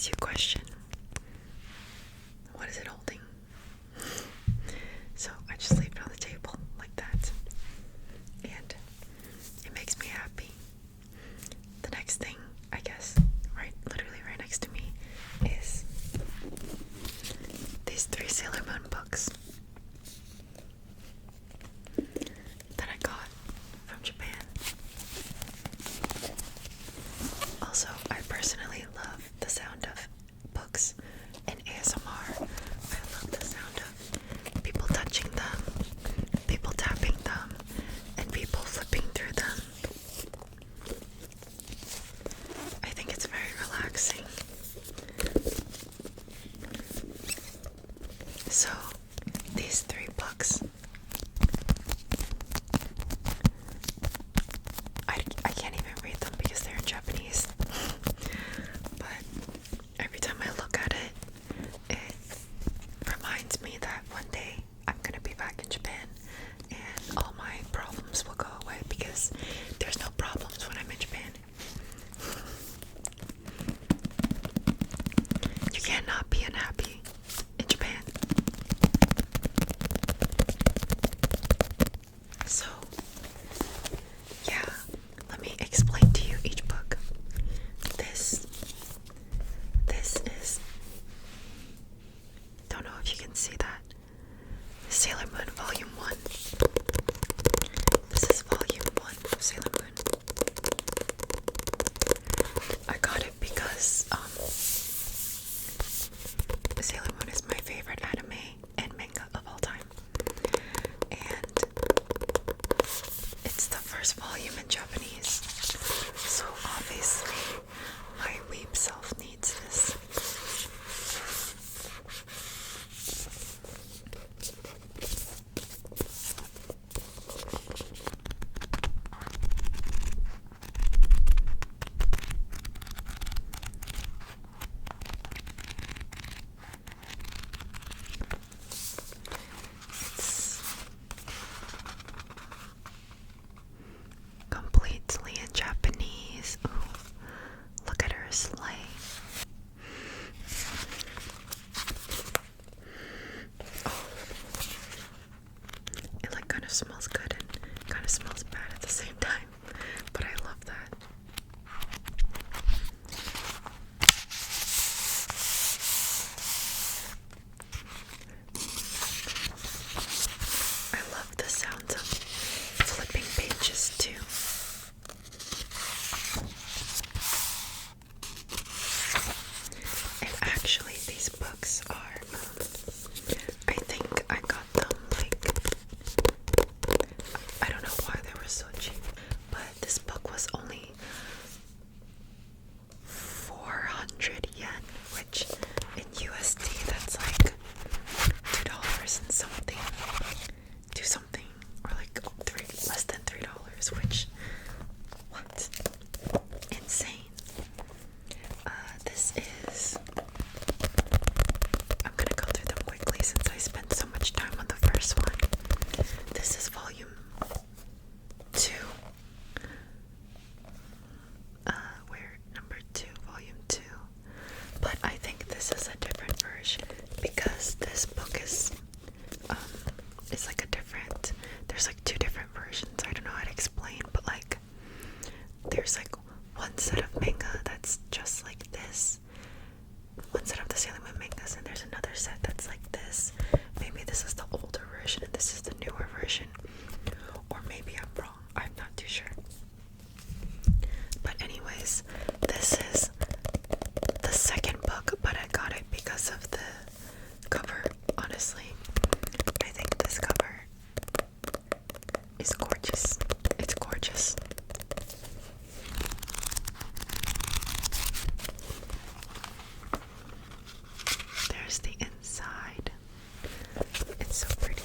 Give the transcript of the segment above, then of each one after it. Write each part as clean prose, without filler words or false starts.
makes you question, what is it holding? So I just leave it on the table like that, and it makes me happy. The next thing, I guess, literally right next to me, is these 3 Sailor Moon books that I got from Japan. Also, I personally love the sound of books in ASMR. I love the sound of people touching them, people tapping them, and people flipping through them. I think it's very relaxing. So, these 3 books, I can't even read them because they're in Japanese. But every time I look at it, it reminds me that one day I'm gonna be back in Japan and all my problems will go away, because there's no problems when I'm in Japan. You cannot be unhappy in Japan. So, yeah, let me explain to you each book. This is, don't know if you can see that, Sailor Moon Volume 1. This is Volume 1 of Sailor Moon. I got it because Sailor Moon is my favorite anime and manga of all time. And it's the first volume in Japanese. So obviously my weeb self needs this. Completely in Japanese. Ooh, look at her slay. Oh, it like kind of smells good and kind of smells bad at the same time, but I love that. I love the sounds of flipping pages too. And actually these books are, I think I got them I don't know why they were so cheap, but this book was only 400 yen, which in USD that's like $2 and something. Do something, or like less than $3, which, what? Insane. This is, I'm gonna go through them quickly since I spent so much time on the first one. This is volume 2. Number 2, volume 2. But I think this is a different version because this book is, it's like a different, there's like 2 different versions. I don't know how to explain, but like, there's like one set of manga that's just like this, one set of the Sailor Moon mangas, and there's another set that's like this. Maybe this is the older version and this is the newer version, or maybe I'm wrong. I'm not too sure. But anyways, this is the second book, but I got it because of the cover. Honestly, I think this cover is gorgeous. It's gorgeous. There's the inside. It's so pretty.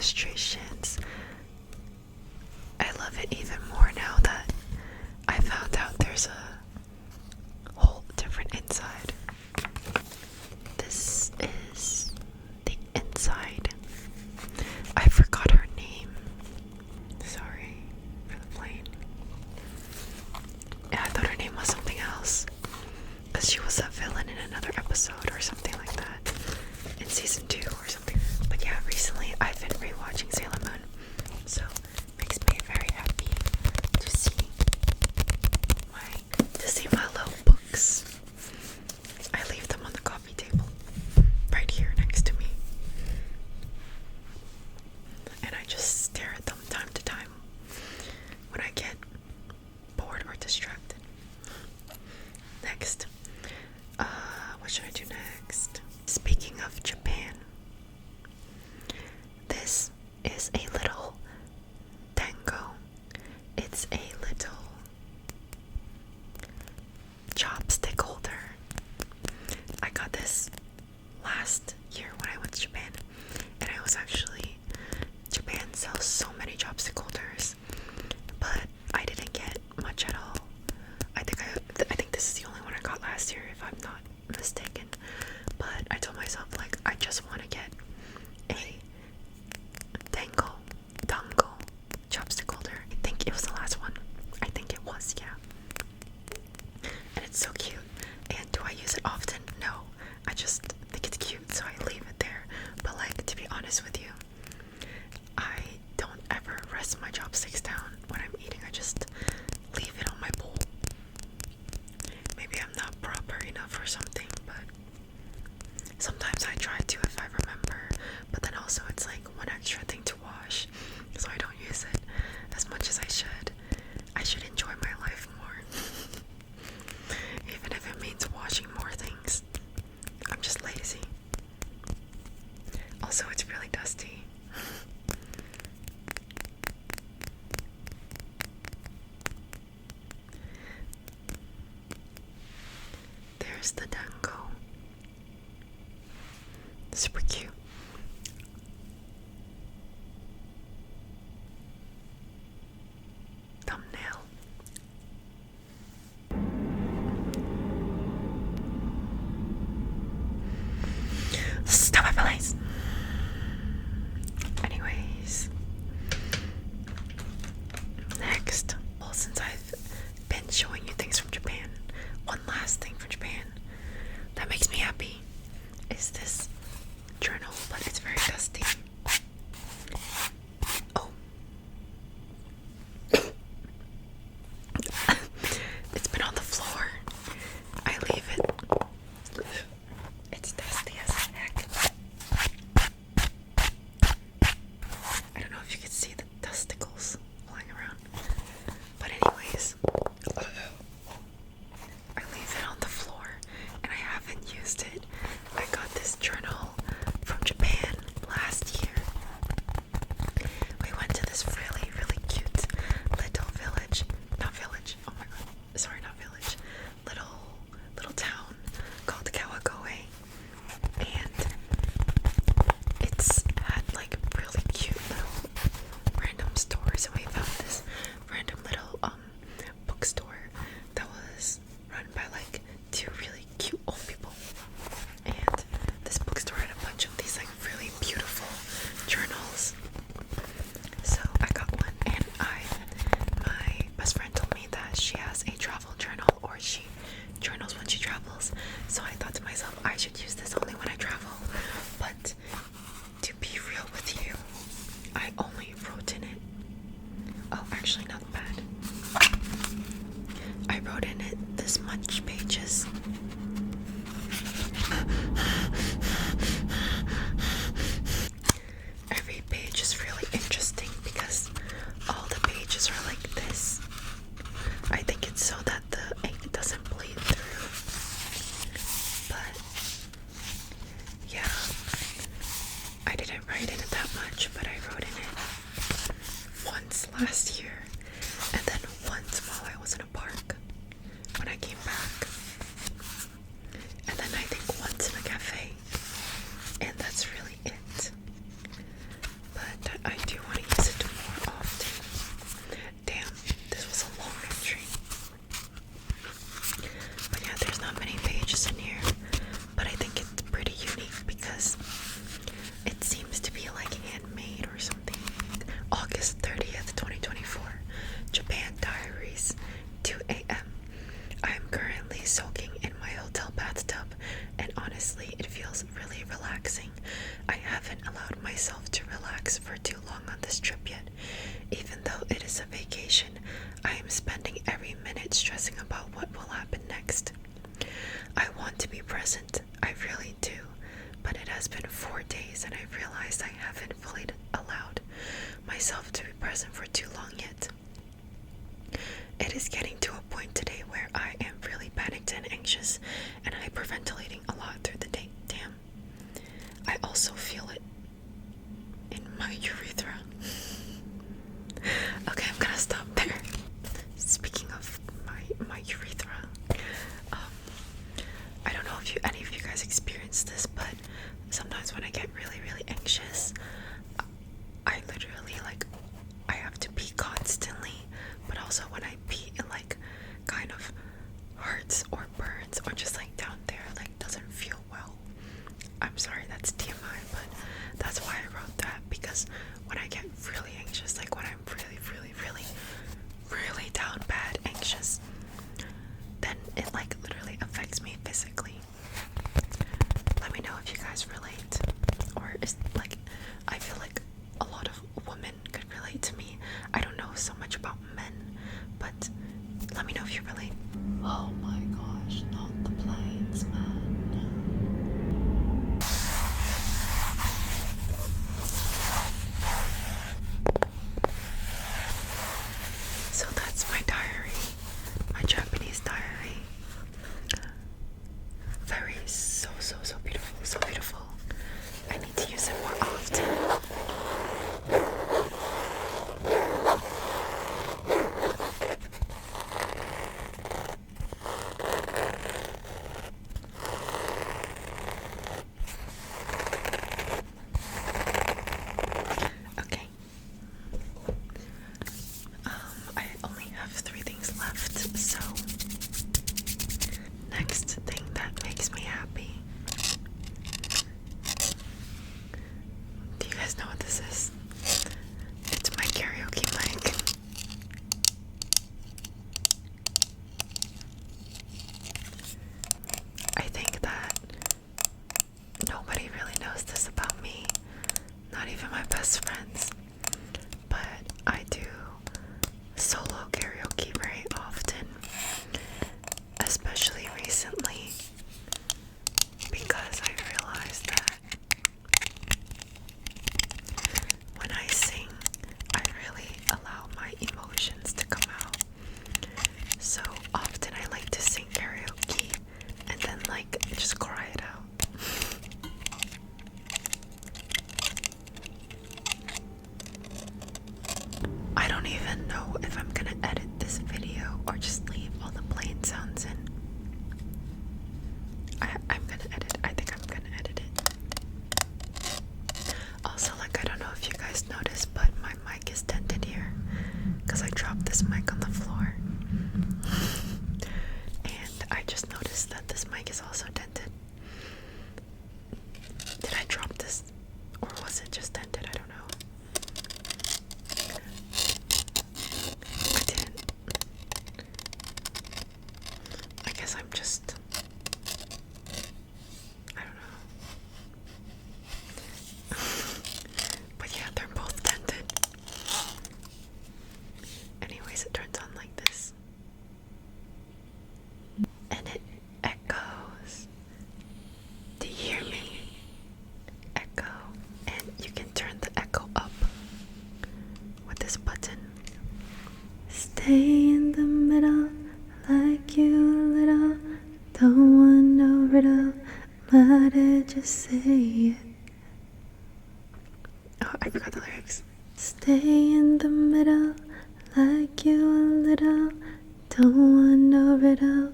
illustrations. I love it even more now that I found out there's a whole different inside. This is the inside. I forgot her name. Sorry for the plane. Yeah, I thought her name was something else. Because she was a villain in another episode or something like that. In season 2 or something. But yeah, recently I've been rewatching Sailor Moon. So it makes me very happy to see my little books. I leave them on the coffee table. Right here next to me. And I just stare at them time to time when I get bored or distracted. Next. What should I do next? Speaking of Japan, this is a little tango. It's a little chopstick holder. I got this last year when I went to Japan, and I was actually, Japan sells so many chopstick holders, but I didn't get much at all. I think this is the only one I got last year, if I'm not mistaken. But I told myself, like, I just want to get a dango chopstick holder. I think it was the last one. I think it was, yeah. And it's so cute. And do I use it often? No. I just think it's cute, so I leave it there. But like, to be honest with you, I don't ever rest my chopsticks down when I'm eating. I just leave it on my bowl. Maybe I'm not proper enough or something, but sometimes I try to if I remember. But then also it's like one extra thing to wash, so I don't use it as much as I should. I should enjoy my life more. Even if it means washing more things. I'm just lazy. Also, it's really dusty. There's the dango. Super cute. Thumbnail. Stop it, please. Anyways, next. Well, since I've been showing you things from Japan, one last thing from Japan that makes me happy is this journal, but it's very dusty. Oh. It's been on the floor. I leave it. It's dusty as heck. I don't know if you can see the dusticles flying around. But anyways, I leave it on the floor and I haven't used it. I got this journal from Japan last year. We went to this really, really cute little village. Not village. Oh my god. Sorry, not village. Little town called Karaoke. And it's had like really cute little random stores, and we found this random little bookstore that was run by like 2 really cute old people. And this bookstore had a bunch of these like really beautiful journals. So I got one, and my best friend told me that she has a travel journal, or she journals when she travels. So I thought to myself, I should use this only when I travel. But to be real with you, I only wrote in it. Oh, actually not bad. I wrote in it this much pages. Every page is really interesting because all the pages are like this. I think it's so that the ink doesn't bleed through. But yeah, I didn't write in it that much, but I wrote in it once last year, and then once while I was in a park when I came back, and then I think once in a cafe, and that's really it. But relaxing. I haven't allowed myself to relax for too long on this trip yet. Even though it is a vacation, I am spending every minute stressing about what will happen next. I want to be present, I really do, but it has been 4 days and I've realized I haven't fully allowed myself to be present for too long yet. It is getting to a point today where I am really panicked and anxious and hyperventilating a lot through the day. Damn. I also feel it in my urethra. Okay, I'm gonna stop there. Speaking of my urethra, I don't know if any of you guys experience this, but sometimes when I get really, really anxious, I literally I have to pee constantly, but also when I pee, it kind of hurts or burns or just down there, doesn't feel well. I'm sorry, that's TMI, but that's why I wrote that, because when I get really anxious, when I'm really, really, really, really down bad anxious, then it literally affects me physically. Let me know if you guys relate, or is I feel like a lot of women could relate to me. I don't know so much about men, but let me know if you relate. Oh my gosh, not the planes, man. So that's my diary, my Japanese diary. Very, so beautiful, so beautiful. I need to use it more often. Okay. I only have 3 things left, so next thing that makes me happy. Do you guys know what this is? It's my karaoke mic. I think that nobody really knows this about me, not even my best friends, but I do solo karaoke very often, especially recently, because I realized that when I sing, I really allow my emotions to come out. So often I like to sing karaoke and then just cry it out. I don't even know if I'm gonna edit this video or just leave all the plain sounds in. I'm gonna edit. I think I'm gonna edit it. Also, I don't know if you guys noticed, but my mic is dented here because I dropped this mic on the floor. And I just noticed that this mic is also dented. Did I drop this? Or was it just dented? I don't know. I didn't. I guess I'm just... I don't know. But yeah, they're both dented. Anyways, it turns on like this. And it echoes. Do you hear me? Echo. And you can turn the echo up with this button. Stay in the middle like you a little. Don't want no riddle. Might I just say it? Oh, I forgot the lyrics. Stay in the middle like you a little. Don't want no riddle.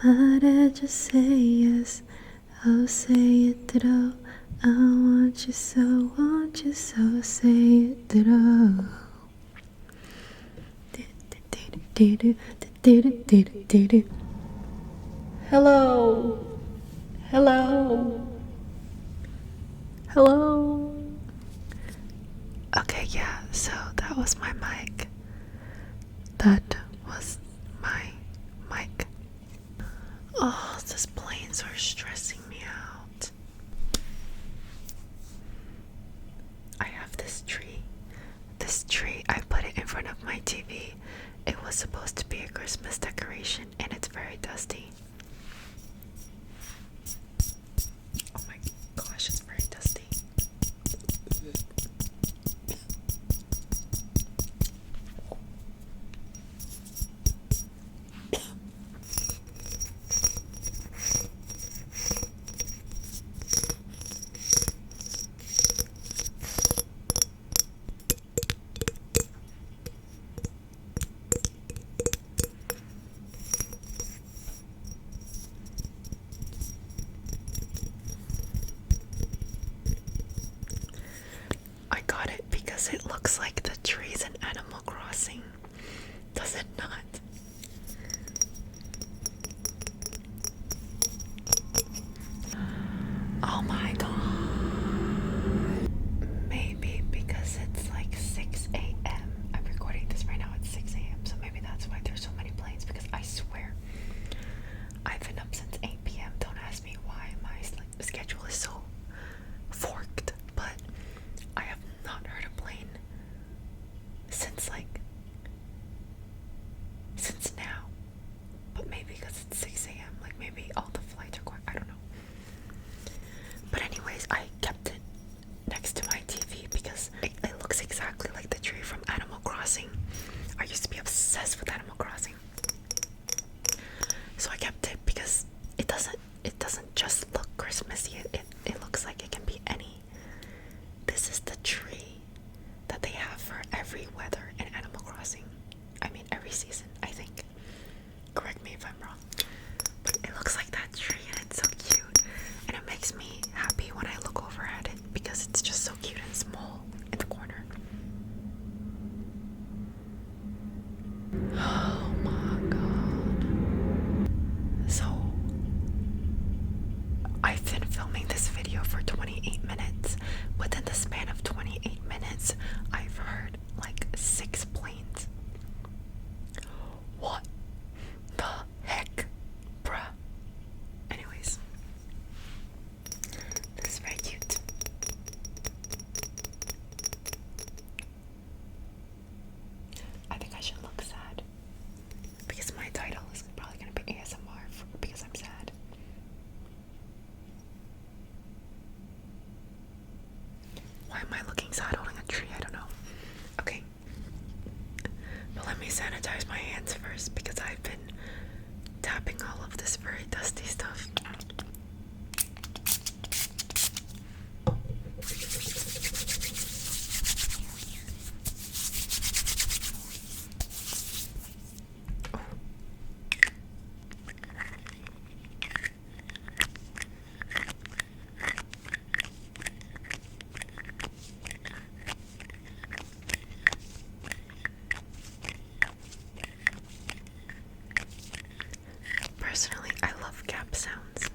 Might I just say yes? Oh, say it ditto. I want you so, say it ditto. Hello. Hello. Hello. Okay, yeah, so that was my mic. That was my mic. Oh, these planes are stressing me out. TV, it was supposed to be a Christmas decoration, and it's very dusty. Oh my gosh, it's very dusty. I got it because it looks like the trees in Animal Crossing. Does it not? Oh my god. Maybe because it's like 6 a.m. I'm recording this right now at 6 a.m. So maybe that's why there's so many planes, because I swear I've been up since 8 p.m. Don't ask me why my schedule is so forked, but I have not heard a plane since now. But maybe because it's 6 a.m. Like maybe all the flights are going, I don't know. But anyways, I kept it next to my TV because it looks exactly like the tree from Animal Crossing. I used to be obsessed with Animal Crossing. So I kept it because it doesn't just look Christmassy. It looks like it can be any. This is the tree that they have for every weather in Animal Crossing. I mean every season, I think. Correct me if I'm wrong. But it looks like that tree and it's so cute. And it makes me happy when I look over at it because it's just so cute and small in the corner. Oh my god. So, I've been filming this video for 28 minutes. Within the span of 28 minutes, I've heard like 6 planes. What the heck, bruh? Anyways, this is very cute. I think I should look sad because my title is probably gonna be ASMR because I'm sad. Why am I looking sad holding a tree? I don't know. Okay. But let me sanitize my hands first because I've been tapping all of this very dusty stuff. Personally, I love gap sounds.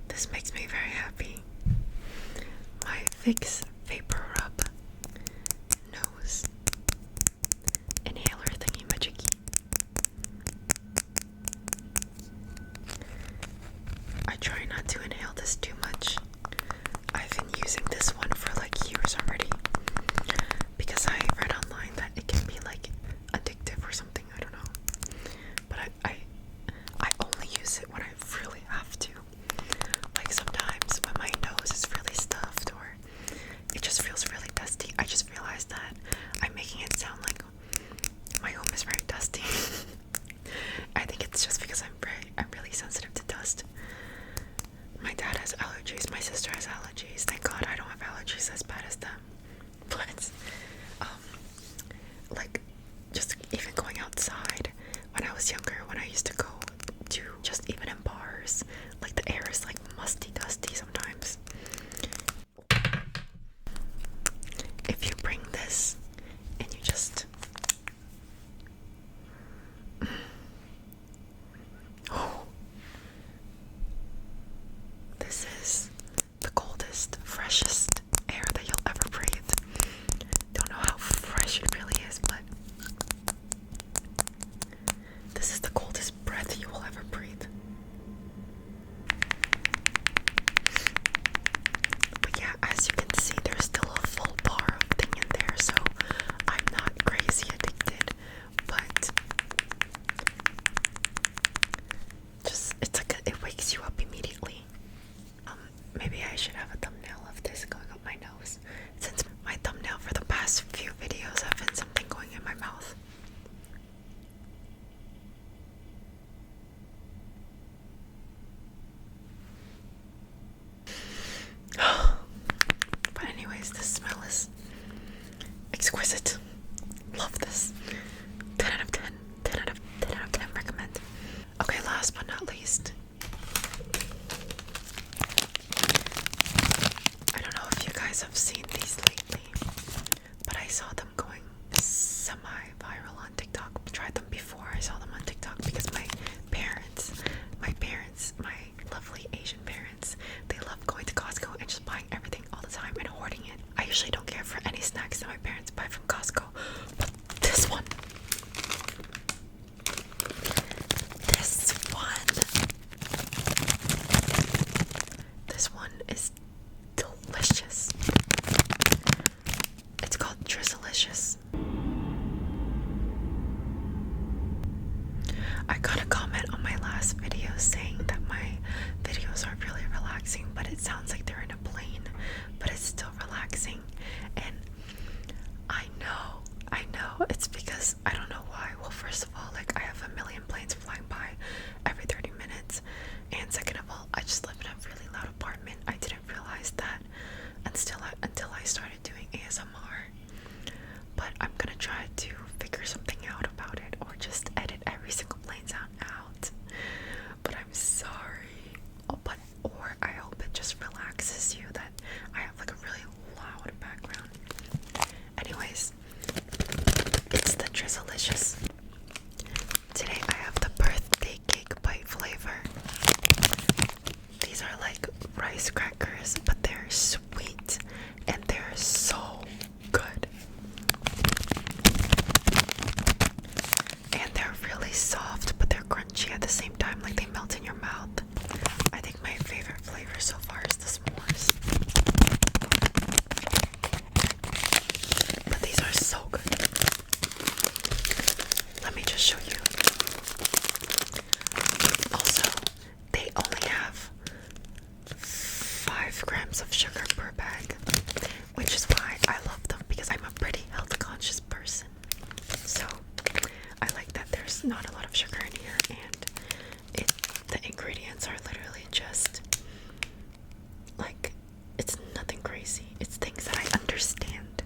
This makes me very happy. My Vicks Vapor Rub nose inhaler thingy magicy. I try not to inhale this too much. I've been using this one for like years already because I read online that it can be like addictive or something. I don't know, but I only use it when I really have to. Like sometimes when my nose is really stuffed or it just feels really dusty. I just realized that I'm making it sound like my home is very dusty. I think it's just because I'm really sensitive to dust. My dad has allergies, my sister has allergies. Thank God I don't have allergies as bad as them. But like just even going outside when I was younger, when I used to go to just even in bars, like the air is like musty dusty sometimes. If you bring this and you just oh, this is the coldest, freshest air that you'll ever breathe. guys have seen these lately, but I saw them going semi-viral on TikTok. I tried them before I saw them on TikTok because my lovely Asian parents, they love going to Costco and just buying everything all the time and hoarding it. I usually don't care for any snacks that my parents buy from Costco, but this one is delicious. It's called Drizzlicious. I got a comment on my last video saying that my videos are really relaxing, but it sounds like they're in a plane, but it's still relaxing. And I know it's because I don't know why. Well, first of all, like, I have a million planes flying by every 30 minutes, and second of all, I just live in a really loud apartment. I didn't realize that until I started doing ASMR. But I'm gonna try to figure something out about it, or just edit every single plane sound out. But I'm sorry. Or I hope it just relaxes you that I have like a really loud background. Anyways, it's the Drizzlicious. Today I have the birthday cake bite flavor. These are like rice crackers, but they're sweet and they're so good. And they're really soft, but they're crunchy at the same time, like they melt in your mouth. I think my favorite flavor so far is the s'mores. But these are so good. Let me just show you. Also, they only have 5 grams of sugar per bag, which is why I love them, because I'm a pretty health conscious person. So I like that there's not a lot of sugar in here, and the ingredients are literally just like, it's nothing crazy. It's things that I understand.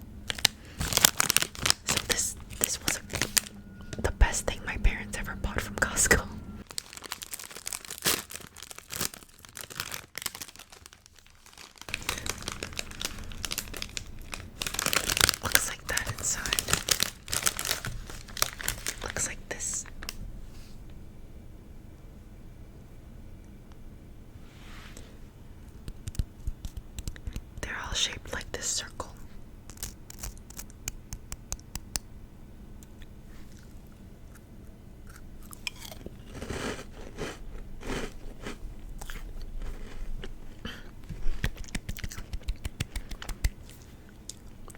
So this was the best thing my parents ever bought from Costco. Looks like that inside. Looks like this. They're all shaped like this circle.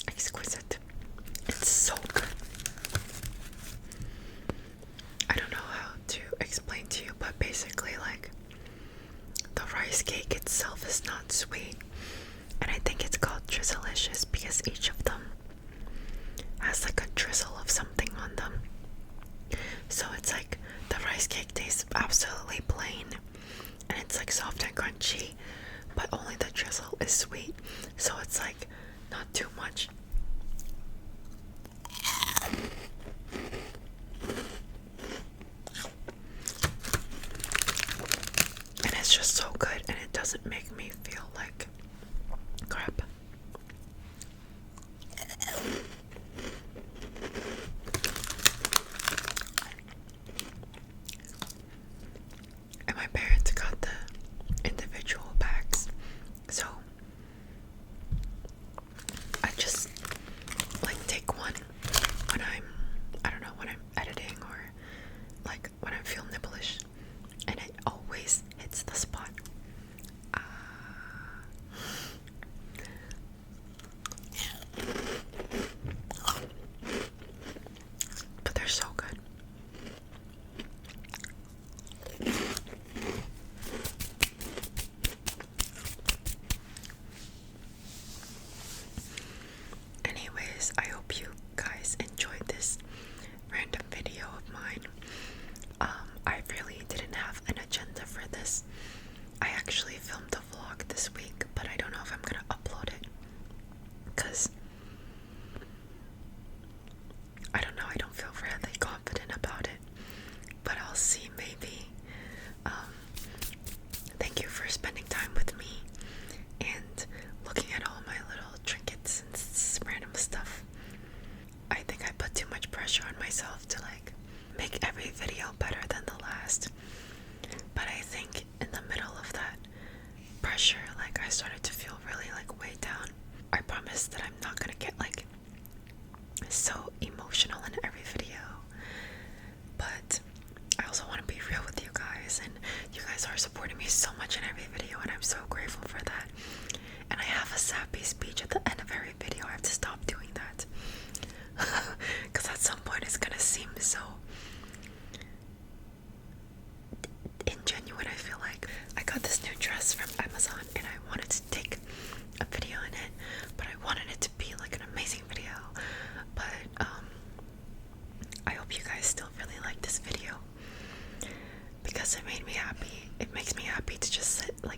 Exquisite. It's so good. I don't know how to explain to you, but basically, like, the rice cake itself is not sweet, and I think it's called Drizzlicious because each of them has like a drizzle of something on them. So it's like the rice cake tastes absolutely plain, and it's like soft and crunchy, but only the drizzle is sweet, so it's like not too much. And it's just so good, and it doesn't make me feel like crap. And my parents got the individual bags, so I just like take one when when I'm editing, or like when I feel nibblish, and it always hits the spot. But they're so good. Anyways, I hope you guys enjoyed this random video of mine. I really didn't have an agenda for this. I actually filmed a vlog this week, but I don't know if I'm gonna upload it, because I don't know, I don't feel really confident about it, but I'll see, maybe. Thank you for spending time with me and looking at all my little I started to feel really like weighed down. I promise that I'm not gonna get like so emotional in every video, but I also want to be real with you guys, and you guys are supporting me so much in every video, and I'm so grateful for that. And I have a sappy speech at the end of every video. I have to stop doing that because at some point it's gonna seem so ingenuine. I feel like I got this new dress from Amazon and I wanted to take a video in it, but I wanted it to be like an amazing video. But I hope you guys still really like this video because it made me happy. It makes me happy to just sit like